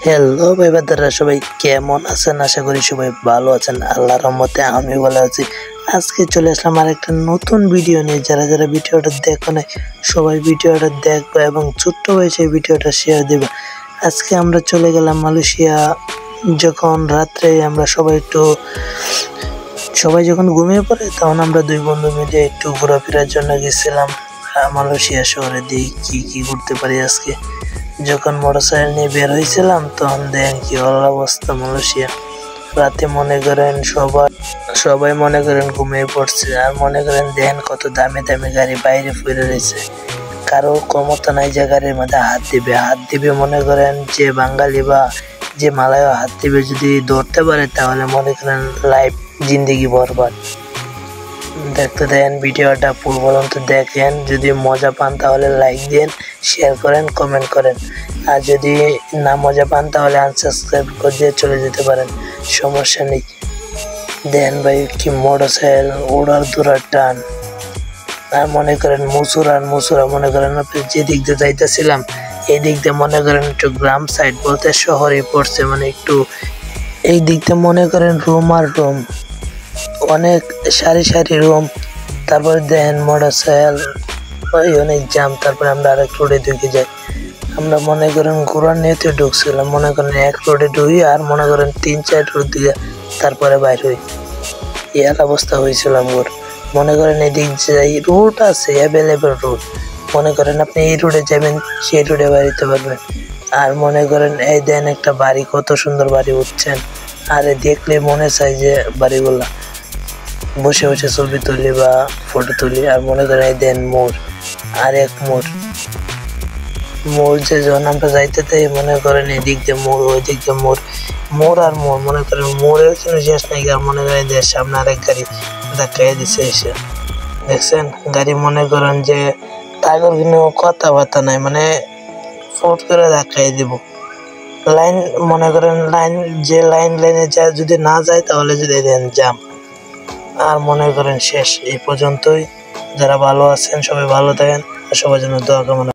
Hello ভাই বাদাররা, সবাই কেমন আছেন? আশা করি সবাই ভালো আছেন। আল্লাহর রহমতে আমি ভালো আছি। আজকে চলে আসলাম আর একটা নতুন ভিডিও নিয়ে। যারা ভিডিওটা দেখো নাই সবাই ভিডিওটা দেখবে এবং ছোট্ট বয়সে ভিডিওটা শেয়ার দেবে। আজকে আমরা চলে গেলাম মালয়েশিয়া। যখন রাত্রে আমরা সবাই যখন ঘুমিয়ে পড়ে তখন আমরা দুই বন্ধু মিলে একটু ঘোরাফেরার জন্য গেছিলাম মালয়েশিয়া শহরে। দেখি কি করতে পারি আজকে। যখন মোটরসাইকেল নিয়ে বের হয়েছিলাম তখন দেখেন কি অবস্থা মালয়েশিয়া। রাতে মনে করেন সবাই মনে করেন ঘুমিয়ে পড়ছে, আর মনে করেন দেখেন কত দামি দামি গাড়ি বাইরে পড়ে রয়েছে। কারো ক্ষমতা নাই যে গাড়ির মধ্যে হাত দিবে মনে করেন যে বাঙালি বা যে মালায় হাত দিবে, যদি ধরতে পারে তাহলে মনে করেন লাইফ জিন্দেগি বরবাদ। দেখতে দেন ভিডিওটা পুরো পর্যন্ত দেখেন। যদি মজা পান তাহলে লাইক দেন, শেয়ার করেন, কমেন্ট করেন। আর যদি না মজা পান তাহলে আনসাবস্ক্রাইব করে দিয়ে চলে যেতে পারেন, সমস্যা নেই। দেন ভাই কি মোটরসাইকেল ওড়ার দৌড়ার টান। আর মনে করেন মুসুরা মনে করেন আপনি যে দিক দিয়ে যাইতেছিলাম এই দিক দিয়ে মনে করেন একটু গ্রাম সাইড বলতে শহরে পড়ছে, মানে একটু এই দিক দিয়ে মনে করেন রুম আর রুম, অনেক সারি রুম। তারপরে দেখেন মোটরসাইকেল অনেক জাম। তারপরে আমরা আরেক রোডে ঢুকে যাই। আমরা মনে করেন ঘোরার নিয়েতে ঢুকছিলাম, মনে করেন এক রোডে ঢুকি আর মনে করেন 3-4 রোড দিয়ে তারপরে বাইর হই। এর অবস্থা হয়েছিল আমার। মনে করেন এদিক যাই রুট আছে, অ্যাভেলেবেল রুট। মনে করেন আপনি এই রোডে যাবেন সেই রোডে বাড়িতে পারবেন। আর মনে করেন এই দেন একটা বাড়ি, কত সুন্দর বাড়ি উঠছেন। আর দেখলে মনে চাই যে বাড়িগুলা বসে বসে ছবি তুলি বা ফটো তুলি। আর মনে করেন এই দেন মোড়, আর এক মোড় যে যখন আমরা যাইতে তাই মনে করেন এদিক দিয়ে মোড়, ওই দিক দিয়ে মোড় আর মোড়। মনে করেন মোড়ের কোনো শেষ নেই। আর মনে করেন এদের সামনে আরেক গাড়ি ধাক্কাই দিছে এসে, দেখছেন গাড়ি মনে করেন যে তাগর কোনো কথাবার্তা নাই, মানে ফোট করে ধাক্কাই দিব। লাইন মনে করেন লাইনে যায়, যদি না যায় তাহলে যদি দেন জাম। আর মনে করেন শেষ। এই পর্যন্তই। যারা ভালো আছেন সবাই ভালো থাকেন, আর সবার জন্য দোয়া কামনা।